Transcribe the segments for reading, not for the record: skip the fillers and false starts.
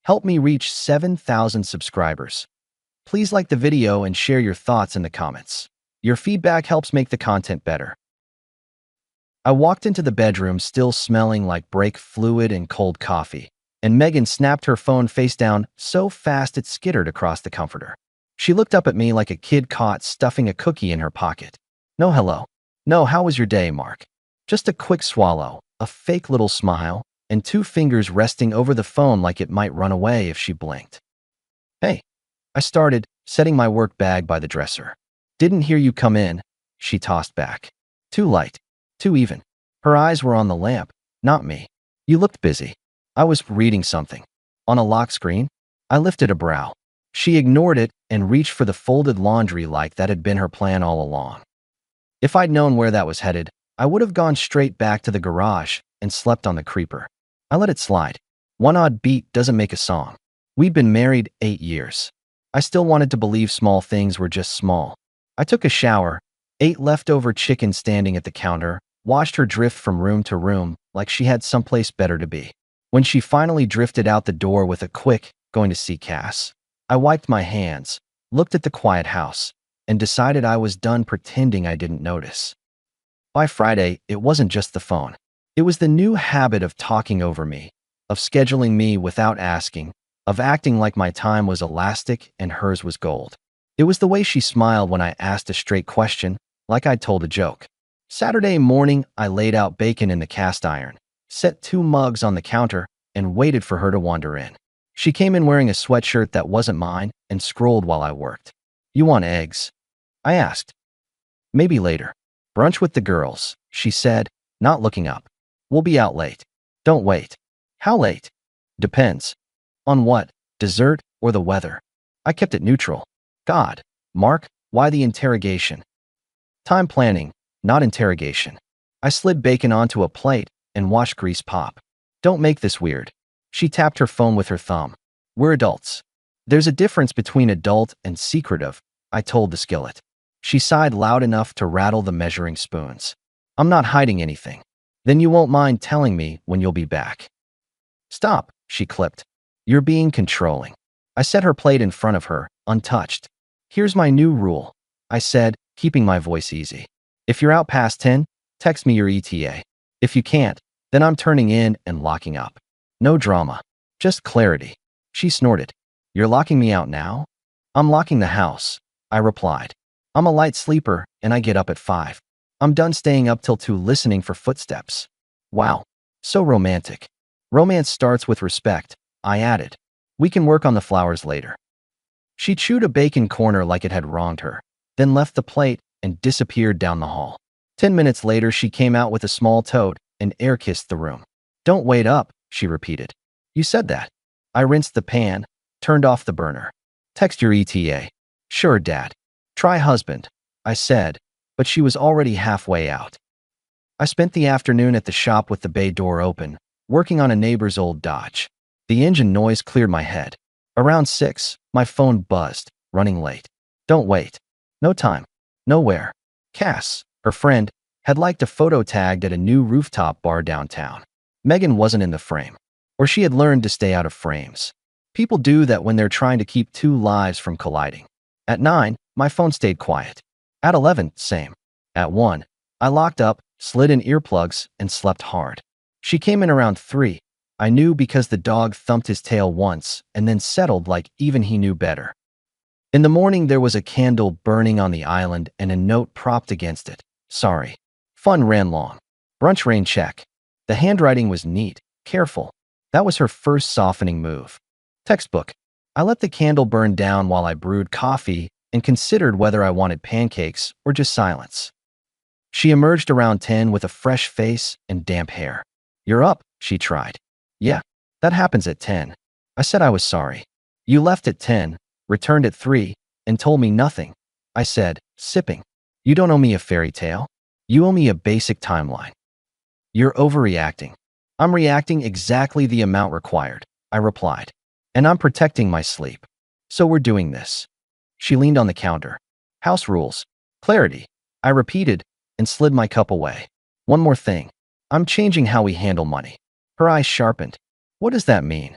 Help me reach 7,000 subscribers. Please like the video and share your thoughts in the comments. Your feedback helps make the content better. I walked into the bedroom still smelling like brake fluid and cold coffee, and Megan snapped her phone face down so fast it skittered across the comforter. She looked up at me like a kid caught stuffing a cookie in her pocket. No hello. No, how was your day, Mark? Just a quick swallow, a fake little smile, and 2 fingers resting over the phone like it might run away if she blinked. Hey, I started, setting my work bag by the dresser. Didn't hear you come in, she tossed back. Too light, too even. Her eyes were on the lamp, not me. You looked busy. I was reading something. On a lock screen? I lifted a brow. She ignored it and reached for the folded laundry like that had been her plan all along. If I'd known where that was headed, I would have gone straight back to the garage and slept on the creeper. I let it slide. One odd beat doesn't make a song. We'd been married 8 years. I still wanted to believe small things were just small. I took a shower, ate leftover chicken standing at the counter, watched her drift from room to room like she had someplace better to be. When she finally drifted out the door with a quick, going to see Cass, I wiped my hands, looked at the quiet house, and decided I was done pretending I didn't notice. By Friday, it wasn't just the phone. It was the new habit of talking over me, of scheduling me without asking, of acting like my time was elastic and hers was gold. It was the way she smiled when I asked a straight question, like I'd told a joke. Saturday morning, I laid out bacon in the cast iron, set 2 mugs on the counter, and waited for her to wander in. She came in wearing a sweatshirt that wasn't mine and scrolled while I worked. You want eggs? I asked. Maybe later. Brunch with the girls, she said, not looking up. We'll be out late. Don't wait. How late? Depends. On what? Dessert or the weather? I kept it neutral. God, Mark, why the interrogation? Time planning, not interrogation. I slid bacon onto a plate and watched grease pop. Don't make this weird. She tapped her phone with her thumb. We're adults. There's a difference between adult and secretive, I told the skillet. She sighed loud enough to rattle the measuring spoons. I'm not hiding anything. Then you won't mind telling me when you'll be back. Stop, she clipped. You're being controlling. I set her plate in front of her, untouched. Here's my new rule, I said, keeping my voice easy. If you're out past 10, text me your ETA. If you can't, then I'm turning in and locking up. No drama. Just clarity. She snorted. You're locking me out now? I'm locking the house, I replied. I'm a light sleeper and I get up at 5. I'm done staying up till 2 listening for footsteps. Wow. So romantic. Romance starts with respect, I added. We can work on the flowers later. She chewed a bacon corner like it had wronged her, then left the plate and disappeared down the hall. 10 minutes later, she came out with a small toad and air-kissed the room. Don't wait up, she repeated. You said that. I rinsed the pan, turned off the burner. Text your ETA. Sure, Dad. Try husband, I said, but she was already halfway out. I spent the afternoon at the shop with the bay door open, working on a neighbor's old Dodge. The engine noise cleared my head. Around 6, my phone buzzed, running late. Don't wait. No time. Nowhere. Cass, her friend, had liked a photo tagged at a new rooftop bar downtown. Megan wasn't in the frame, or she had learned to stay out of frames. People do that when they're trying to keep 2 lives from colliding. At 9, my phone stayed quiet. At 11, same. At 1, I locked up, slid in earplugs, and slept hard. She came in around 3. I knew because the dog thumped his tail once and then settled like even he knew better. In the morning, there was a candle burning on the island and a note propped against it. Sorry. Fun ran long. Brunch rain check. The handwriting was neat, careful. That was her first softening move. Textbook. I let the candle burn down while I brewed coffee and considered whether I wanted pancakes or just silence. She emerged around 10 with a fresh face and damp hair. You're up, she tried. Yeah, that happens at 10. I said I was sorry. You left at 10, returned at 3, and told me nothing. I said, sipping. You don't owe me a fairy tale. You owe me a basic timeline. You're overreacting. I'm reacting exactly the amount required, I replied. And I'm protecting my sleep. So we're doing this. She leaned on the counter. House rules. Clarity. I repeated and slid my cup away. One more thing. I'm changing how we handle money. Her eyes sharpened. What does that mean?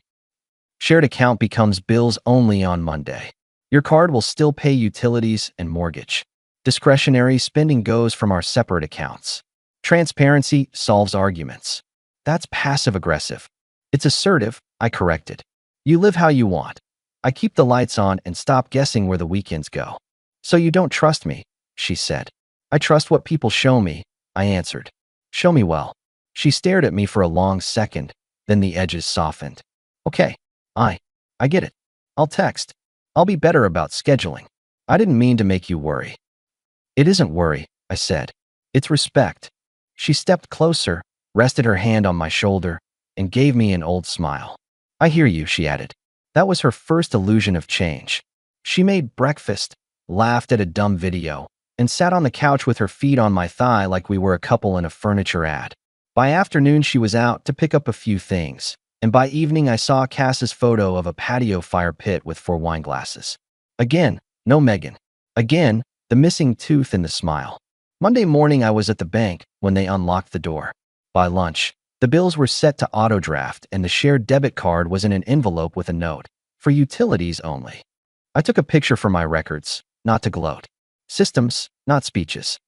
Shared account becomes bills only on Monday. Your card will still pay utilities and mortgage. Discretionary spending goes from our separate accounts. Transparency solves arguments. That's passive-aggressive. It's assertive, I corrected. You live how you want. I keep the lights on and stop guessing where the weekends go. So you don't trust me, she said. I trust what people show me, I answered. Show me well. She stared at me for a long second, then the edges softened. Okay, I get it. I'll text. I'll be better about scheduling. I didn't mean to make you worry. It isn't worry, I said. It's respect. She stepped closer, rested her hand on my shoulder, and gave me an old smile. I hear you, she added. That was her first illusion of change. She made breakfast, laughed at a dumb video, and sat on the couch with her feet on my thigh like we were a couple in a furniture ad. By afternoon, she was out to pick up a few things, and by evening I saw Cass's photo of a patio fire pit with 4 wine glasses. Again, no Megan. Again, the missing tooth in the smile. Monday morning I was at the bank when they unlocked the door. By lunch, the bills were set to auto-draft and the shared debit card was in an envelope with a note, for utilities only. I took a picture for my records, not to gloat. Systems, not speeches.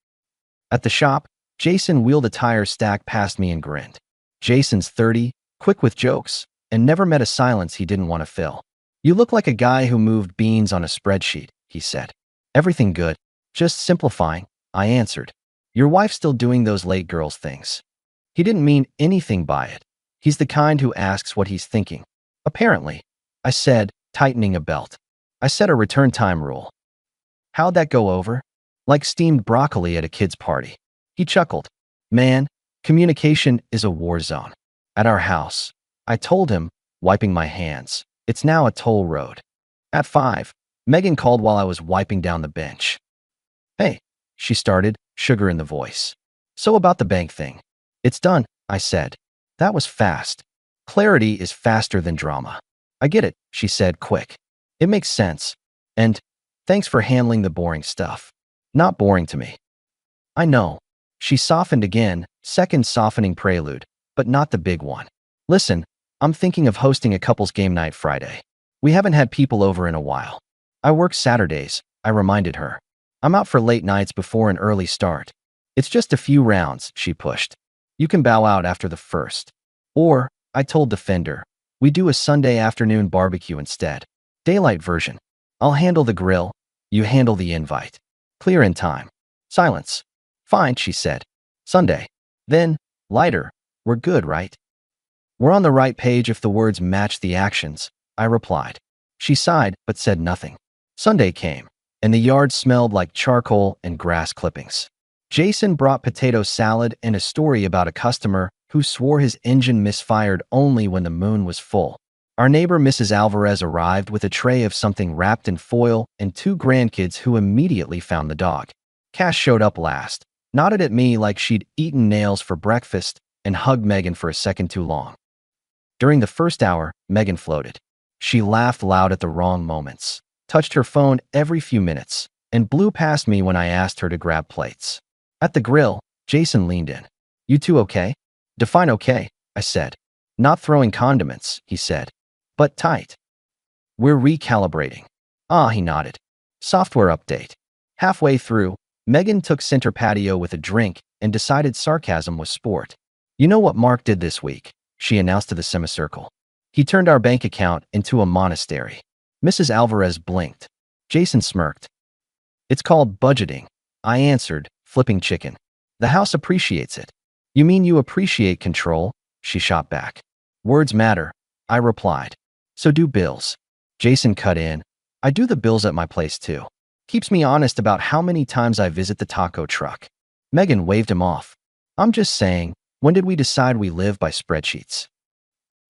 At the shop, Jason wheeled a tire stack past me and grinned. Jason's 30, quick with jokes, and never met a silence he didn't want to fill. You look like a guy who moved beans on a spreadsheet, he said. Everything good. Just simplifying, I answered. Your wife's still doing those late girls things. He didn't mean anything by it. He's the kind who asks what he's thinking. Apparently, I said, tightening a belt. I set a return time rule. How'd that go over? Like steamed broccoli at a kid's party. He chuckled. Man, communication is a war zone. At our house, I told him, wiping my hands, it's now a toll road. At 5, Megan called while I was wiping down the bench. Hey, she started, sugar in the voice. So about the bank thing. It's done, I said. That was fast. Clarity is faster than drama. I get it, she said, quick. It makes sense. And thanks for handling the boring stuff. Not boring to me. I know. She softened again, second softening prelude, but not the big one. Listen, I'm thinking of hosting a couples game night Friday. We haven't had people over in a while. I work Saturdays, I reminded her. I'm out for late nights before an early start. It's just a few rounds, she pushed. You can bow out after the first. Or, I told Defender, we do a Sunday afternoon barbecue instead. Daylight version. I'll handle the grill, you handle the invite. Clear in time. Silence. Fine, she said. Sunday. Then, lighter. We're good, right? We're on the right page if the words match the actions, I replied. She sighed, but said nothing. Sunday came, and the yard smelled like charcoal and grass clippings. Jason brought potato salad and a story about a customer who swore his engine misfired only when the moon was full. Our neighbor Mrs. Alvarez arrived with a tray of something wrapped in foil and 2 grandkids who immediately found the dog. Cass showed up last, nodded at me like she'd eaten nails for breakfast, and hugged Megan for a second too long. During the first hour, Megan floated. She laughed loud at the wrong moments, touched her phone every few minutes, and blew past me when I asked her to grab plates. At the grill, Jason leaned in. You two okay? Define okay, I said. Not throwing condiments, he said. But tight. We're recalibrating. Ah, he nodded. Software update. Halfway through, Megan took center patio with a drink and decided sarcasm was sport. You know what Mark did this week, she announced to the semicircle. He turned our bank account into a monastery. Mrs. Alvarez blinked. Jason smirked. It's called budgeting, I answered, flipping chicken. The house appreciates it. You mean you appreciate control? She shot back. Words matter, I replied. So do bills. Jason cut in. I do the bills at my place too. Keeps me honest about how many times I visit the taco truck. Megan waved him off. I'm just saying, when did we decide we live by spreadsheets?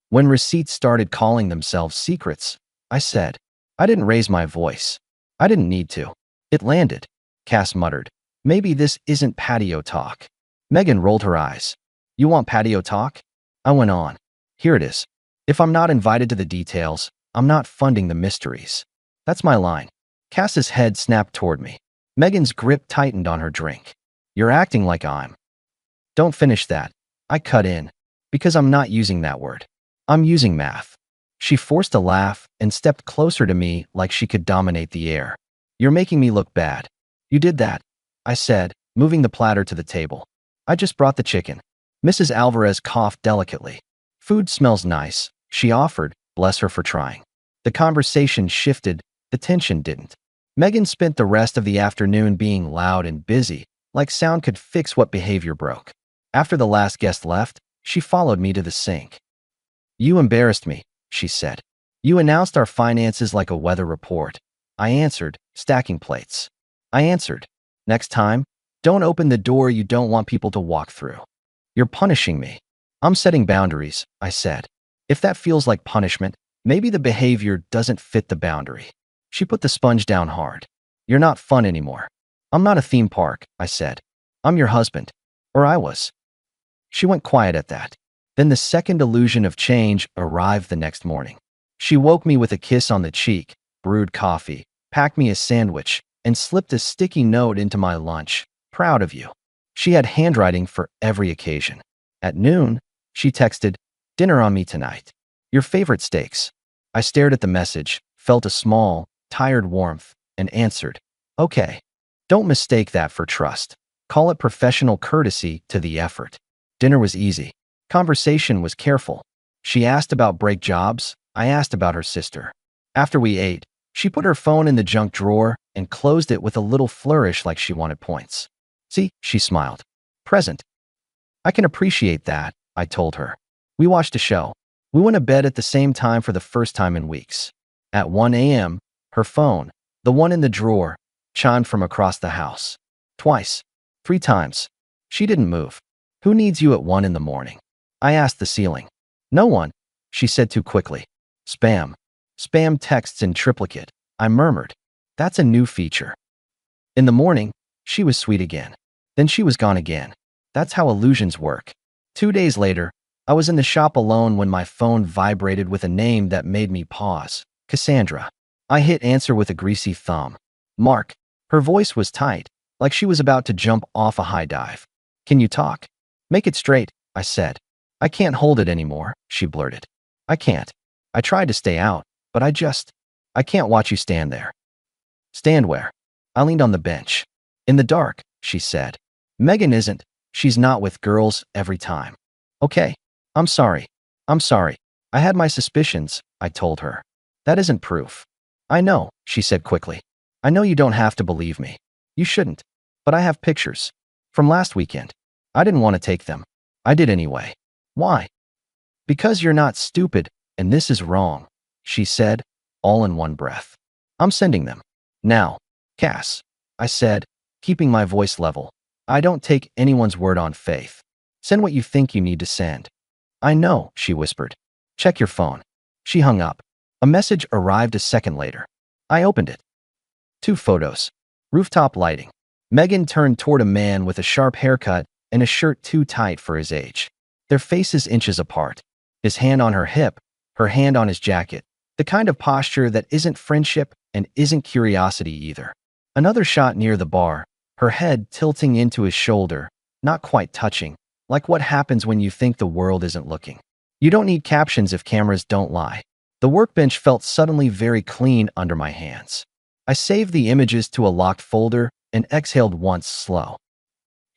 When receipts started calling themselves secrets, I said. I didn't raise my voice. I didn't need to. It landed. Cass muttered. Maybe this isn't patio talk. Megan rolled her eyes. You want patio talk? I went on. Here it is. If I'm not invited to the details, I'm not funding the mysteries. That's my line. Cass's head snapped toward me. Megan's grip tightened on her drink. You're acting like I'm. Don't finish that. I cut in. Because I'm not using that word. I'm using math. She forced a laugh and stepped closer to me like she could dominate the air. You're making me look bad. You did that, I said, moving the platter to the table. I just brought the chicken. Mrs. Alvarez coughed delicately. Food smells nice, she offered, bless her for trying. The conversation shifted, the tension didn't. Megan spent the rest of the afternoon being loud and busy, like sound could fix what behavior broke. After the last guest left, she followed me to the sink. You embarrassed me, she said. You announced our finances like a weather report. I answered, stacking plates. I answered, next time, don't open the door you don't want people to walk through. You're punishing me. I'm setting boundaries, I said. If that feels like punishment, maybe the behavior doesn't fit the boundary. She put the sponge down hard. You're not fun anymore. I'm not a theme park, I said. I'm your husband. Or I was. She went quiet at that. Then the second illusion of change arrived the next morning. She woke me with a kiss on the cheek, brewed coffee, packed me a sandwich, and slipped a sticky note into my lunch. Proud of you. She had handwriting for every occasion. At noon, she texted, dinner on me tonight. Your favorite steaks. I stared at the message, felt a small, tired warmth, and answered, okay. Don't mistake that for trust. Call it professional courtesy to the effort. Dinner was easy. Conversation was careful. She asked about break jobs. I asked about her sister. After we ate, she put her phone in the junk drawer and closed it with a little flourish like she wanted points. See, she smiled. Present. I can appreciate that, I told her. We watched a show. We went to bed at the same time for the first time in weeks. At 1 a.m., her phone, the one in the drawer, chimed from across the house. Twice. 3 times. She didn't move. Who needs you at 1 in the morning? I asked the ceiling. No one, she said too quickly. Spam. Spam texts in triplicate, I murmured. That's a new feature. In the morning, she was sweet again. Then she was gone again. That's how illusions work. 2 days later, I was in the shop alone when my phone vibrated with a name that made me pause. Cassandra. I hit answer with a greasy thumb. Mark. Her voice was tight, like she was about to jump off a high dive. Can you talk? Make it straight, I said. I can't hold it anymore, she blurted. I can't. I tried to stay out, but I can't watch you stand there. Stand where? I leaned on the bench. In the dark, she said. Megan isn't. She's not with girls every time. Okay. I'm sorry. I'm sorry. I had my suspicions, I told her. That isn't proof. I know, she said quickly. I know you don't have to believe me. You shouldn't. But I have pictures. From last weekend. I didn't want to take them. I did anyway. Why? Because you're not stupid, and this is wrong, she said, all in one breath. I'm sending them. Now, Cass, I said, keeping my voice level. I don't take anyone's word on faith. Send what you think you need to send. I know, she whispered. Check your phone. She hung up. A message arrived a second later. I opened it. 2 photos. Rooftop lighting. Megan turned toward a man with a sharp haircut and a shirt too tight for his age. Their faces inches apart. His hand on her hip, her hand on his jacket. The kind of posture that isn't friendship and isn't curiosity either. Another shot near the bar, her head tilting into his shoulder, not quite touching, like what happens when you think the world isn't looking. You don't need captions if cameras don't lie. The workbench felt suddenly very clean under my hands. I saved the images to a locked folder and exhaled once slow.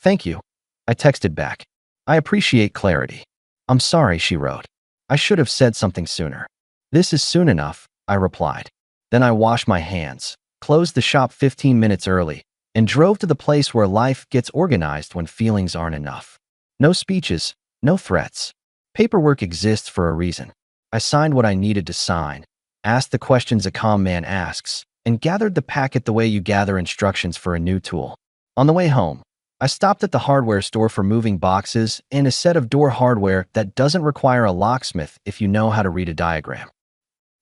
Thank you, I texted back. I appreciate clarity. I'm sorry, she wrote. I should have said something sooner. This is soon enough, I replied. Then I washed my hands, closed the shop 15 minutes early, and drove to the place where life gets organized when feelings aren't enough. No speeches, no threats. Paperwork exists for a reason. I signed what I needed to sign, asked the questions a calm man asks, and gathered the packet the way you gather instructions for a new tool. On the way home, I stopped at the hardware store for moving boxes and a set of door hardware that doesn't require a locksmith if you know how to read a diagram.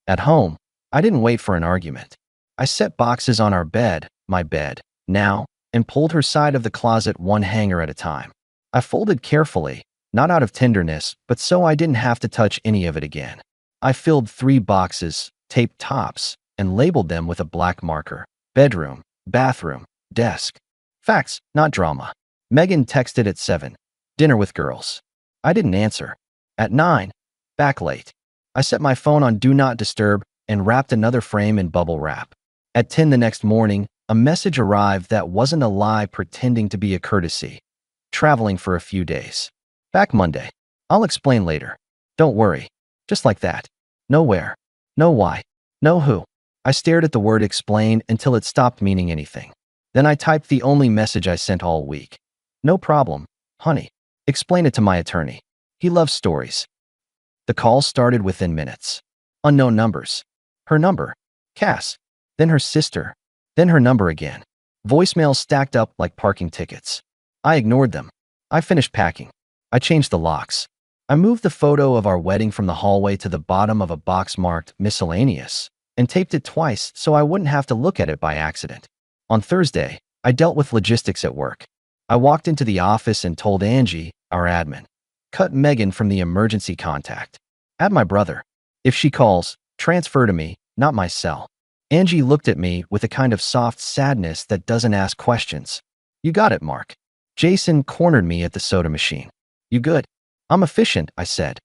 At home, I didn't wait for an argument. I set boxes on our bed, my bed, now, and pulled her side of the closet one hanger at a time. I folded carefully, not out of tenderness, but so I didn't have to touch any of it again. I filled 3 boxes, taped tops, and labeled them with a black marker. Bedroom, bathroom, desk. Facts, not drama. Megan texted at 7. Dinner with girls. I didn't answer. At 9. Back late. I set my phone on Do Not Disturb and wrapped another frame in bubble wrap. At 10 the next morning, a message arrived that wasn't a lie pretending to be a courtesy. Traveling for a few days. Back Monday. I'll explain later. Don't worry. Just like that. No where. No why. No who. I stared at the word explain until it stopped meaning anything. Then I typed the only message I sent all week. No problem, honey. Explain it to my attorney. He loves stories. The call started within minutes. Unknown numbers. Her number. Cass. Then her sister. Then her number again. Voicemails stacked up like parking tickets. I ignored them. I finished packing. I changed the locks. I moved the photo of our wedding from the hallway to the bottom of a box marked miscellaneous and taped it twice so I wouldn't have to look at it by accident. On Thursday, I dealt with logistics at work. I walked into the office and told Angie, our admin, cut Megan from the emergency contact. Add my brother. If she calls, transfer to me, not my cell. Angie looked at me with a kind of soft sadness that doesn't ask questions. You got it, Mark. Jason cornered me at the soda machine. You good? I'm efficient, I said.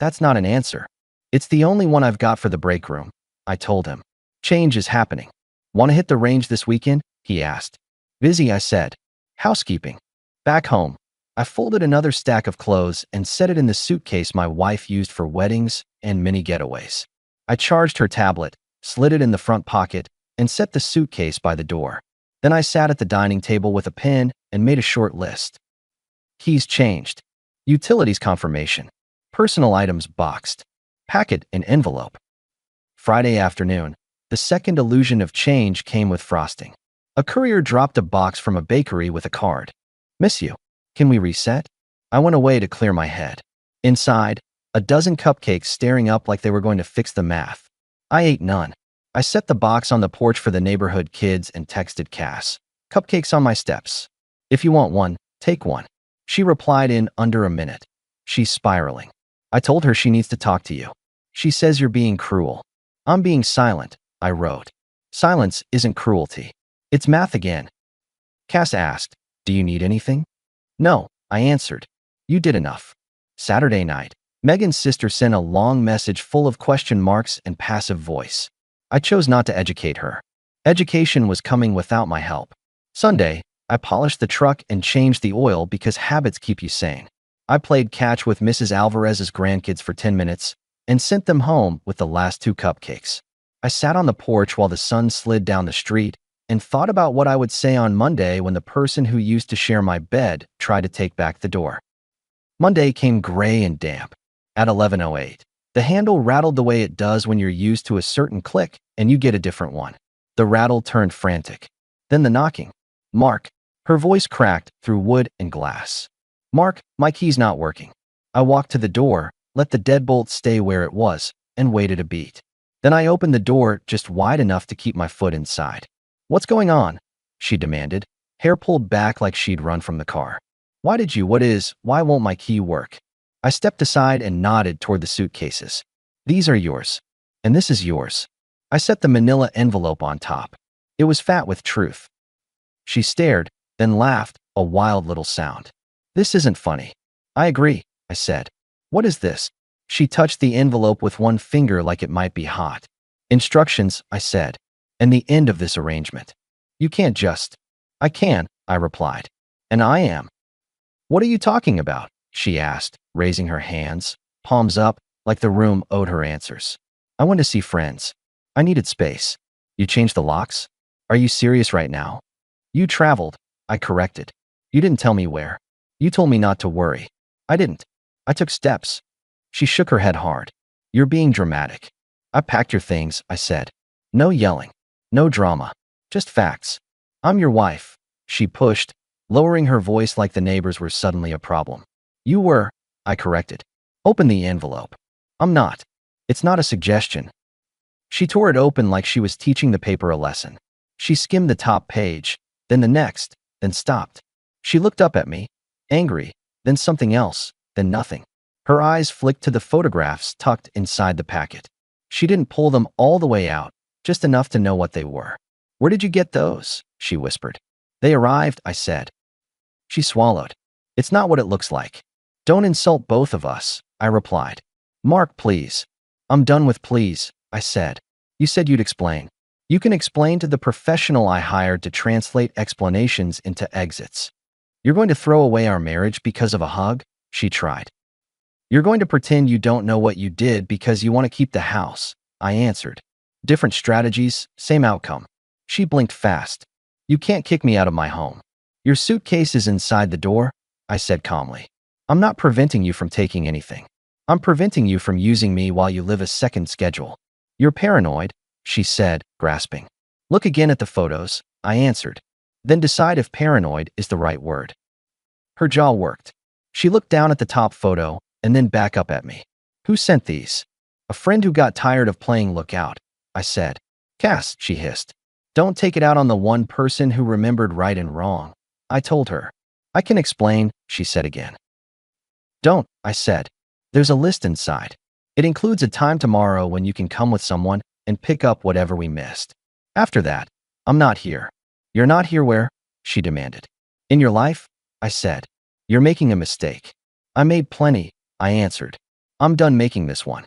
That's not an answer. It's the only one I've got for the break room, I told him. Change is happening. Want to hit the range this weekend? He asked. Busy, I said. Housekeeping. Back home, I folded another stack of clothes and set it in the suitcase my wife used for weddings and mini getaways. I charged her tablet, slid it in the front pocket, and set the suitcase by the door. Then I sat at the dining table with a pen and made a short list. Keys changed. Utilities confirmation. Personal items boxed. Packet and envelope. Friday afternoon, the second illusion of change came with frosting. A courier dropped a box from a bakery with a card. Miss you. Can we reset? I went away to clear my head. Inside, a dozen cupcakes staring up like they were going to fix the math. I ate none. I set the box on the porch for the neighborhood kids and texted Cass. Cupcakes on my steps. If you want one, take one. She replied in under a minute. She's spiraling. I told her she needs to talk to you. She says you're being cruel. I'm being silent, I wrote. Silence isn't cruelty. It's math again. Cass asked, do you need anything? No, I answered. You did enough. Saturday night, Megan's sister sent a long message full of question marks and passive voice. I chose not to educate her. Education was coming without my help. Sunday, I polished the truck and changed the oil because habits keep you sane. I played catch with Mrs. Alvarez's grandkids for 10 minutes and sent them home with the last 2 cupcakes. I sat on the porch while the sun slid down the street and thought about what I would say on Monday when the person who used to share my bed tried to take back the door. Monday came gray and damp. At 11:08, the handle rattled the way it does when you're used to a certain click and you get a different one. The rattle turned frantic. Then the knocking. Mark. Her voice cracked through wood and glass. Mark, my key's not working. I walked to the door, let the deadbolt stay where it was, and waited a beat. Then I opened the door just wide enough to keep my foot inside. What's going on? She demanded, hair pulled back like she'd run from the car. Why won't my key work? I stepped aside and nodded toward the suitcases. These are yours. And this is yours. I set the manila envelope on top. It was fat with truth. She stared, then laughed, a wild little sound. This isn't funny. I agree, I said. What is this? She touched the envelope with one finger like it might be hot. Instructions, I said. And the end of this arrangement. You can't just. I can, I replied. And I am. What are you talking about? She asked, raising her hands, palms up, like the room owed her answers. I went to see friends. I needed space. You changed the locks? Are you serious right now? You traveled, I corrected. You didn't tell me where. You told me not to worry. I didn't. I took steps. She shook her head hard. You're being dramatic. I packed your things, I said. No yelling. No drama. Just facts. I'm your wife. She pushed, lowering her voice like the neighbors were suddenly a problem. You were, I corrected. Open the envelope. I'm not. It's not a suggestion. She tore it open like she was teaching the paper a lesson. She skimmed the top page, then the next, then stopped. She looked up at me, angry, then something else, then nothing. Her eyes flicked to the photographs tucked inside the packet. She didn't pull them all the way out, just enough to know what they were. Where did you get those? She whispered. They arrived, I said. She swallowed. It's not what it looks like. Don't insult both of us, I replied. Mark, please. I'm done with please, I said. You said you'd explain. You can explain to the professional I hired to translate explanations into exits. You're going to throw away our marriage because of a hug? She tried. You're going to pretend you don't know what you did because you want to keep the house, I answered. Different strategies, same outcome. She blinked fast. You can't kick me out of my home. Your suitcase is inside the door, I said calmly. I'm not preventing you from taking anything. I'm preventing you from using me while you live a second schedule. You're paranoid, she said, grasping. Look again at the photos, I answered. Then decide if paranoid is the right word. Her jaw worked. She looked down at the top photo and then back up at me. Who sent these? A friend who got tired of playing lookout, I said. Cass, she hissed. Don't take it out on the one person who remembered right and wrong, I told her. I can explain, she said again. Don't, I said. There's a list inside. It includes a time tomorrow when you can come with someone and pick up whatever we missed. After that, I'm not here. You're not here where? She demanded. In your life? I said. You're making a mistake. I made plenty, I answered. I'm done making this one.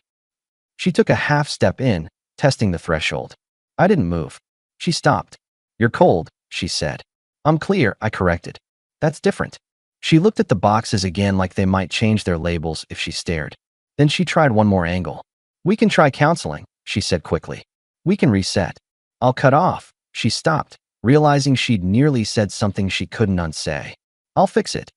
She took a half step in, testing the threshold. I didn't move. She stopped. You're cold, she said. I'm clear, I corrected. That's different. She looked at the boxes again like they might change their labels if she stared. Then she tried one more angle. We can try counseling, she said quickly. We can reset. I'll cut off. She stopped, realizing she'd nearly said something she couldn't unsay. I'll fix it.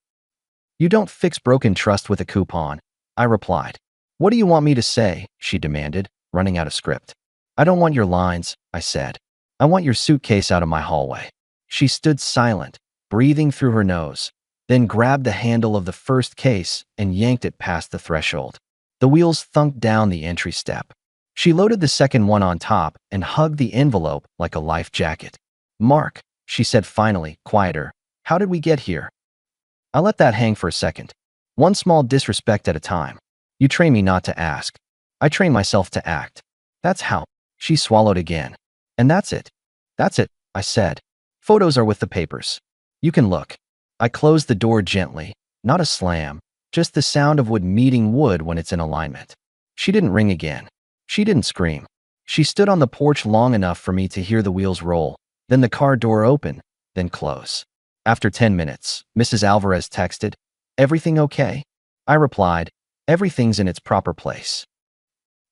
You don't fix broken trust with a coupon, I replied. What do you want me to say? She demanded, running out of script. I don't want your lines, I said. I want your suitcase out of my hallway. She stood silent, breathing through her nose, then grabbed the handle of the first case and yanked it past the threshold. The wheels thunked down the entry step. She loaded the second one on top and hugged the envelope like a life jacket. Mark, she said finally, quieter, how did we get here? I let that hang for a second. One small disrespect at a time. You train me not to ask. I train myself to act. That's how. She swallowed again. And that's it. That's it, I said. Photos are with the papers. You can look. I closed the door gently, not a slam, just the sound of wood meeting wood when it's in alignment. She didn't ring again. She didn't scream. She stood on the porch long enough for me to hear the wheels roll, then the car door open, then close. After 10 minutes, Mrs. Alvarez texted, Everything okay? I replied, Everything's in its proper place.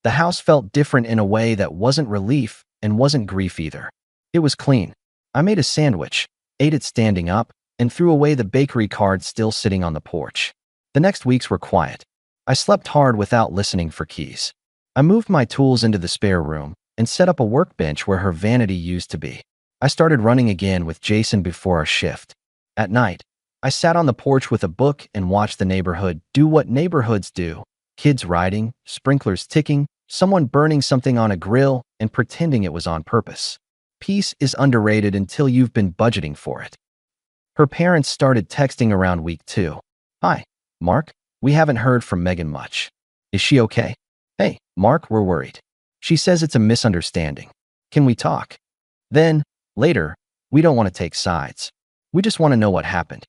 The house felt different in a way that wasn't relief and wasn't grief either. It was clean. I made a sandwich, ate it standing up, and threw away the bakery card still sitting on the porch. The next weeks were quiet. I slept hard without listening for keys. I moved my tools into the spare room and set up a workbench where her vanity used to be. I started running again with Jason before our shift. At night, I sat on the porch with a book and watched the neighborhood do what neighborhoods do. Kids riding, sprinklers ticking, someone burning something on a grill and pretending it was on purpose. Peace is underrated until you've been budgeting for it. Her parents started texting around week 2. Hi, Mark. We haven't heard from Megan much. Is she okay? Hey, Mark, we're worried. She says it's a misunderstanding. Can we talk? Then, later, we don't want to take sides. We just want to know what happened.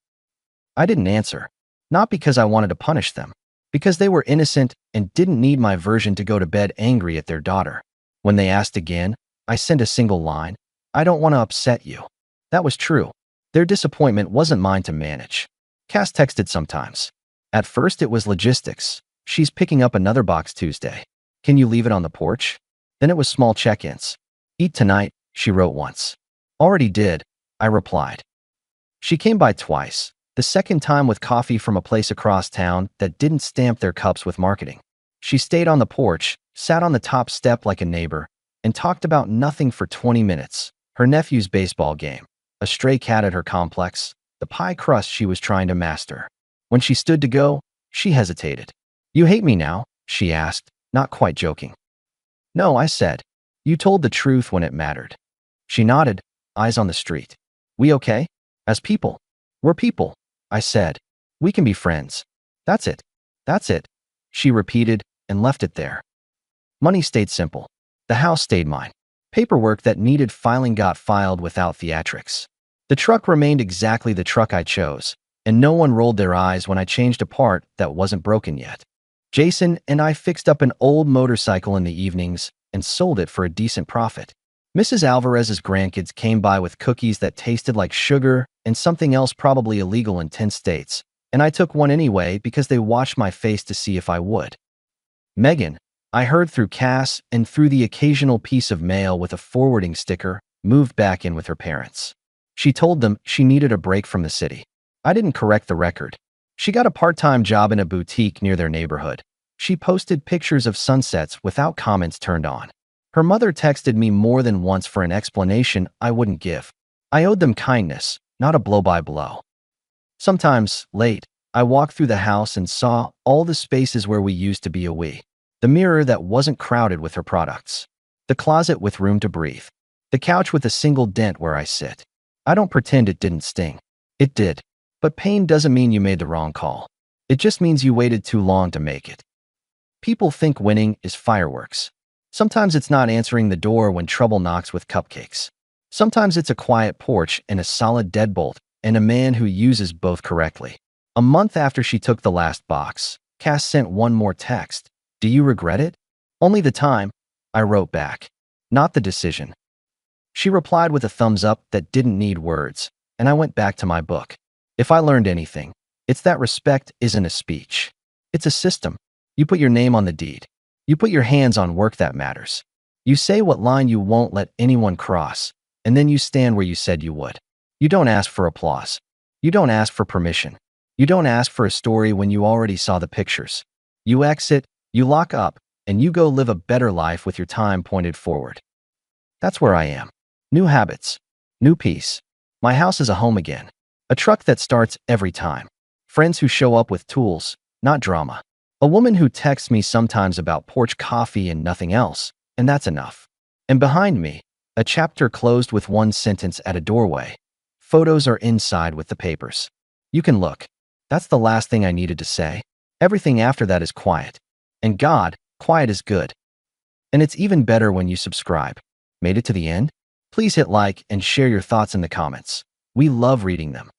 I didn't answer. Not because I wanted to punish them. Because they were innocent and didn't need my version to go to bed angry at their daughter. When they asked again, I sent a single line. I don't want to upset you. That was true. Their disappointment wasn't mine to manage. Cass texted sometimes. At first it was logistics. She's picking up another box Tuesday. Can you leave it on the porch? Then it was small check-ins. Eat tonight, she wrote once. Already did, I replied. She came by twice. The second time with coffee from a place across town that didn't stamp their cups with marketing. She stayed on the porch, sat on the top step like a neighbor, and talked about nothing for 20 minutes. Her nephew's baseball game, a stray cat at her complex, the pie crust she was trying to master. When she stood to go, she hesitated. You hate me now? She asked, not quite joking. No, I said. You told the truth when it mattered. She nodded, eyes on the street. We okay? As people. We're people, I said. We can be friends. That's it. That's it. She repeated and left it there. Money stayed simple. The house stayed mine. Paperwork that needed filing got filed without theatrics. The truck remained exactly the truck I chose, and no one rolled their eyes when I changed a part that wasn't broken yet. Jason and I fixed up an old motorcycle in the evenings and sold it for a decent profit. Mrs. Alvarez's grandkids came by with cookies that tasted like sugar and something else probably illegal in 10 states, and I took one anyway because they watched my face to see if I would. Megan, I heard through Cass and through the occasional piece of mail with a forwarding sticker, moved back in with her parents. She told them she needed a break from the city. I didn't correct the record. She got a part-time job in a boutique near their neighborhood. She posted pictures of sunsets without comments turned on. Her mother texted me more than once for an explanation I wouldn't give. I owed them kindness, not a blow-by-blow. Sometimes, late, I walked through the house and saw all the spaces where we used to be a we. The mirror that wasn't crowded with her products. The closet with room to breathe. The couch with a single dent where I sit. I don't pretend it didn't sting. It did. But pain doesn't mean you made the wrong call. It just means you waited too long to make it. People think winning is fireworks. Sometimes it's not answering the door when trouble knocks with cupcakes. Sometimes it's a quiet porch and a solid deadbolt, and a man who uses both correctly. A month after she took the last box, Cass sent one more text. Do you regret it? Only the time, I wrote back. Not the decision. She replied with a thumbs up that didn't need words, and I went back to my book. If I learned anything, it's that respect isn't a speech. It's a system. You put your name on the deed. You put your hands on work that matters. You say what line you won't let anyone cross, and then you stand where you said you would. You don't ask for applause. You don't ask for permission. You don't ask for a story when you already saw the pictures. You exit, you lock up, and you go live a better life with your time pointed forward. That's where I am. New habits. New peace. My house is a home again. A truck that starts every time. Friends who show up with tools, not drama. A woman who texts me sometimes about porch coffee and nothing else, and that's enough. And behind me, a chapter closed with one sentence at a doorway. Photos are inside with the papers. You can look. That's the last thing I needed to say. Everything after that is quiet. And God, quiet is good. And it's even better when you subscribe. Made it to the end? Please hit like and share your thoughts in the comments. We love reading them.